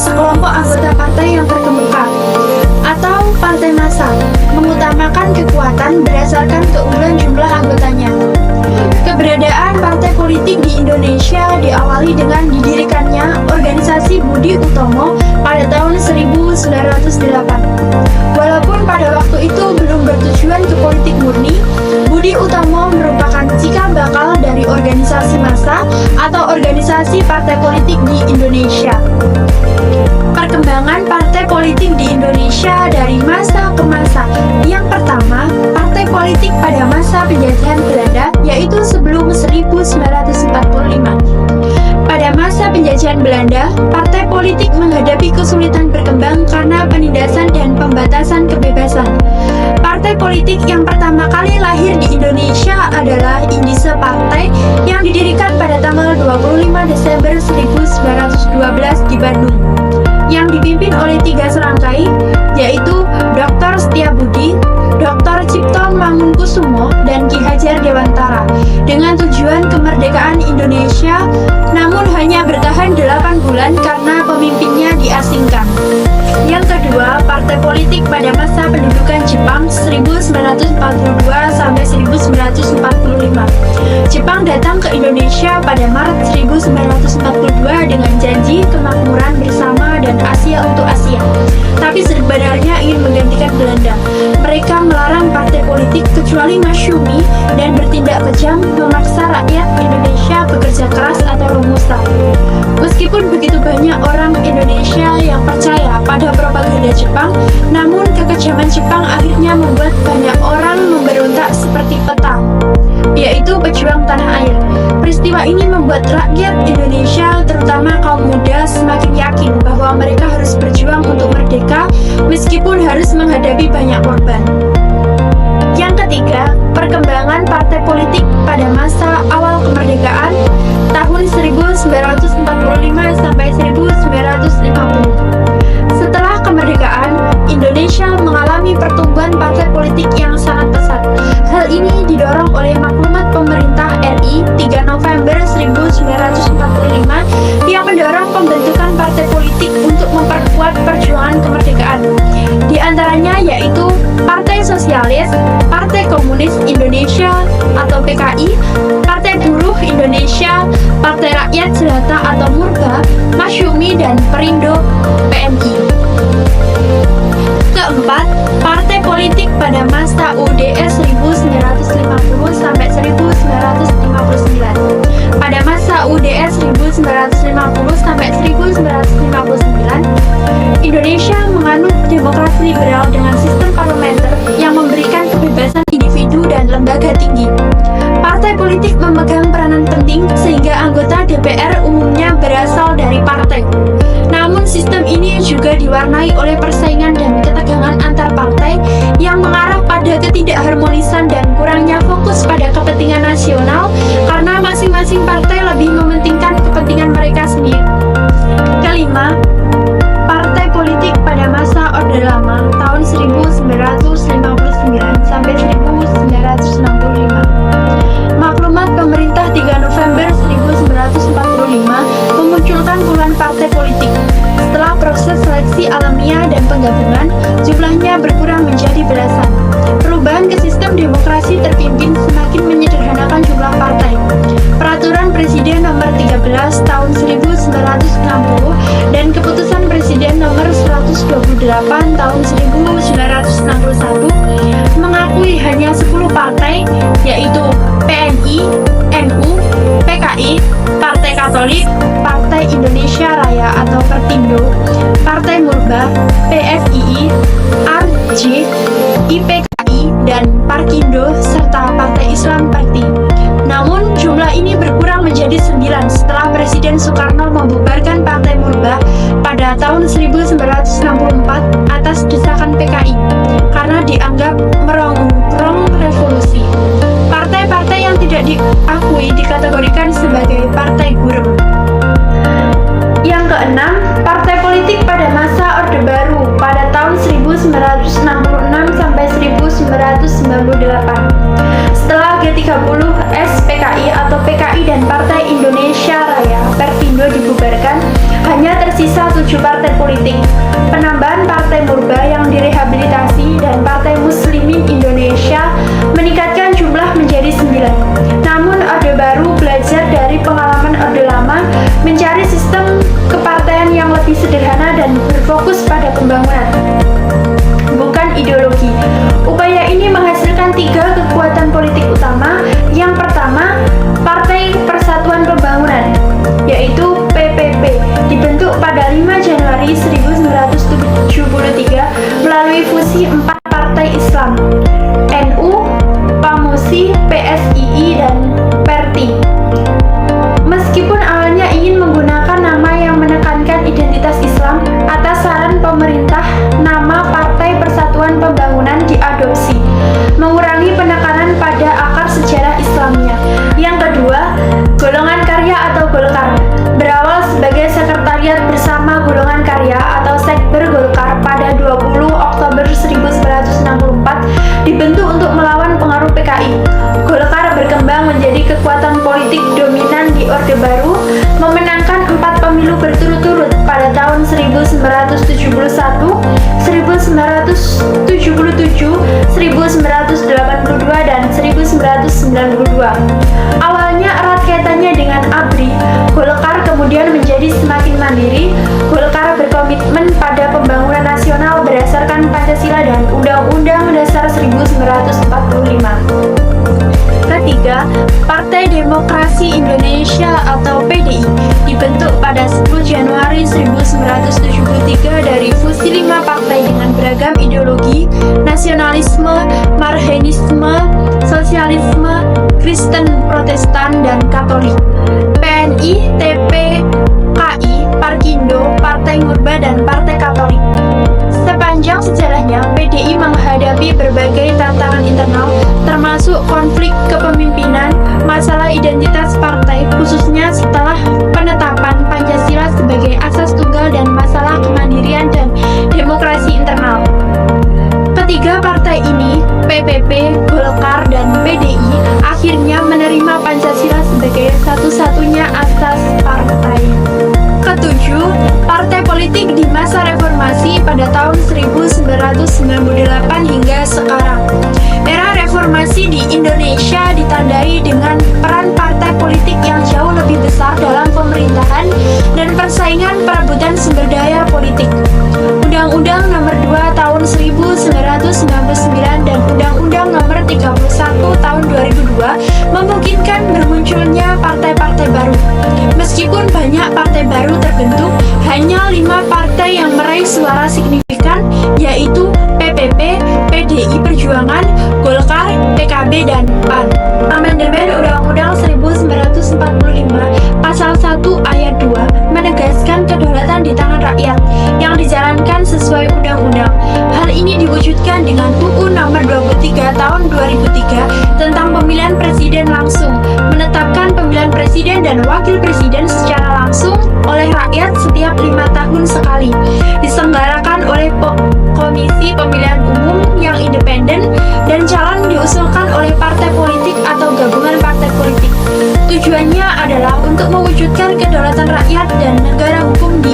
sekelompok anggota partai yang terkemuka, atau partai massa, mengutamakan kekuatan berdasarkan keunggulan jumlah anggotanya. Keberadaan partai politik di Indonesia diawali dengan didirikannya organisasi Budi Utomo pada tahun 1908. Walaupun pada waktu itu belum bertujuan ke politik murni, Budi Utomo merupakan cikal bakal dari organisasi massa atau organisasi partai politik di Indonesia. Perkembangan partai politik di Indonesia dari masa ke masa. Yang pertama, partai politik pada masa penjajahan Belanda, yaitu sebelum 1945. Pada masa penjajahan Belanda, partai politik menghadapi kesulitan berkembang karena penindasan dan pembatasan kebebasan. Partai politik yang pertama kali lahir di Indonesia adalah Indise Partai yang didirikan pada tanggal 25 Desember 1912 di Bandung, yang dipimpin oleh 3 serangkai, yaitu Dr. Setiabudi, Dr. Cipto Mangunkusumo, dan Ki Hajar Dewantara, dengan tujuan kemerdekaan Indonesia, namun hanya bertahan 8 bulan karena pemimpinnya diasingkan. Yang kedua, partai politik pada masa pendudukan Jepang 1942 sampai 1945. Jepang datang ke Indonesia pada Maret 1942 dengan janji kemakmuran bersama dan Asia untuk Asia. Tapi sebenarnya ingin menggantikan Belanda. Mereka melarang partai politik kecuali masyumi dan bertindak kejam memaksa rakyat Indonesia bekerja keras atau romusa. Meskipun begitu banyak orang Indonesia yang percaya pada propaganda Jepang, namun kekejaman Jepang akhirnya membuat banyak orang memberontak seperti peta, yaitu pejuang tanah air. Peristiwa ini membuat rakyat Indonesia, terutama kaum muda, semakin yakin bahwa mereka harus berjuang untuk merdeka meskipun harus menghadapi banyak korban. Yang ketiga, perkembangan partai politik pada masa awal kemerdekaan tahun 1945 sampai 1950. Setelah kemerdekaan, Indonesia mengalami pertumbuhan partai politik yang sangat pesat. Hal ini didorong oleh maklumat pemerintah RI 3 November 1945 yang mendorong pembentukan partai politik untuk memperkuat perjuangan kemerdekaan. Di antaranya yaitu Partai Sosialis, Partai Komunis Indonesia atau PKI, Partai Buruh Indonesia, Partai Rakyat Jelata atau Murba, Masyumi, dan Perindo PMI. Keempat, partai politik pada masa UDS 1950 sampai 1959. Pada masa UDS 1950 sampai 1959, Indonesia menganut demokrasi liberal dengan sistem parlementer yang memberikan kebebasan individu dan lembaga tinggi. Partai politik memegang peranan penting sehingga anggota DPR umumnya berasal dari partai. Namun sistem ini juga diwarnai oleh persaingan dan ketegangan antar partai yang mengarah pada ketidakharmonisan dan kurangnya fokus pada kepentingan nasional karena masing-masing partai lebih mementingkan kepentingan mereka sendiri. Kelima, partai politik pada masa Orde Lama tahun 1959 sampai 1965. Maklumat pemerintah 3 November 1945 memunculkan puluhan partai politik. Setelah proses seleksi alamiah dan penggabungan, jumlahnya berkurang menjadi belasan. Perubahan ke sistem demokrasi terpimpin semakin menyederhanakan jumlah partai. Peraturan Presiden nomor 13 tahun 1960 dan Keputusan Presiden nomor 128 tahun 1961 mengakui hanya 10 partai, yaitu PNI, NU, PKI, Partai Katolik, Partai Indonesia Raya atau Pertindo, Partai Murba, PFII, ARJ, IPKI, dan Parkindo, serta Partai Islam Parti. Namun, jumlah ini berkurang menjadi 9 setelah Presiden Soekarno membubarkan Partai Murba pada tahun 1964 atas desakan PKI karena dianggap merongrong revolusi. Partai-partai yang tidak diakui dikategorikan sebagai partai gurem. Yang keenam, partai politik pada masa Orde Baru pada tahun 1966 sampai 1998. Setelah G30 SPKI atau PKI dan Partai Indonesia Raya Pertindo dibubarkan, hanya tersisa 7 partai politik, penambahan Partai Murba yang direhabilitasi, dan Partai Muslimin Indonesia meningkatkan jumlah menjadi 9. Namun Orde Baru belajar dari pengalaman Orde Lama, mencari sistem kepartaian yang lebih sederhana dan berfokus pada pembangunan, bukan ideologi. Upaya ini menghasilkan 3 kekuatan politik utama. Yang pertama, Partai Persatuan Pembangunan, yaitu PPP, dibentuk pada 5 Januari 1973 melalui fusi 4 partai Islam, NU, PAMUSI, PSII, dan PERTI. Meskipun awalnya ingin menggunakan nama yang menekankan identitas Islam, atas saran pemerintah, nama Partai Persatuan Pembangunan diadopsi, mengurangi penekanan pada akar sejarah Islamnya. Yang kedua, Golongan Karya atau Golkar, berawal sebagai sekretariat bersama Golongan Karya atau Sekber Golkar pada 20 Oktober 1964, dibentuk untuk melawan pengaruh PKI. Golkar berkembang menjadi kekuatan politik dominan di Orde Baru, memenangkan 4 pemilu berturut-turut pada tahun 1971, 1977, 1982, dan 1992. Awalnya erat kaitannya dengan ABRI, Golkar kemudian menjadi semakin mandiri. Golkar berkomitmen pada pembangunan nasional berdasarkan Pancasila dan Undang-Undang Dasar 1945. Ketiga, Partai Demokrasi Indonesia atau PDI, dibentuk pada 10 Januari 1973 dari fusi 5 partai dengan beragam ideologi: nasionalisme, marxisme, sosialisme, Kristen, Protestan, dan Katolik. PNI, TP, KI, Parkindo, Partai Murba, dan Partai Katolik. Sepanjang sejarahnya, PDI menghadapi berbagai tantangan internal, termasuk konflik kepemimpinan, masalah identitas partai, khususnya setelah penetapan Pancasila sebagai asas tunggal, dan masalah kemandirian dan demokrasi internal. Ketiga partai ini, PPP, Golkar, dan PDI, akhirnya menerima Pancasila sebagai satu-satunya asas partai. Ketujuh, partai politik di masa reformasi pada tahun 1998 hingga sekarang. Era reformasi di Indonesia ditandai dengan peran partai politik yang jauh lebih besar dalam pemerintahan dan persaingan perebutan sumber daya politik. Undang-Undang Nomor 2 Tahun 1999 dan Undang-Undang Nomor 31 Tahun 2002 memungkinkan bermunculnya partai-partai baru. Meskipun banyak partai baru terbentuk, hanya 5 partai yang meraih suara signifikan, yaitu PPP, PDI Perjuangan, Golkar, PKB, dan PAN. Amandemen Undang-Undang 1945 Pasal 1 Ayat 2 menegaskan kedaulatan di tangan rakyat yang dijalankan sesuai undang-undang. Hal ini diwujudkan dengan UU Nomor 23 Tahun 2003 tentang pemilihan presiden langsung, menetapkan pemilihan presiden dan wakil presiden secara langsung oleh rakyat setiap 5 tahun sekali, diselenggarakan oleh Komisi Pemilihan Umum yang independen, dan calon diusulkan oleh partai politik atau gabungan partai politik. Tujuannya adalah untuk mewujudkan kedaulatan rakyat dan negara hukum di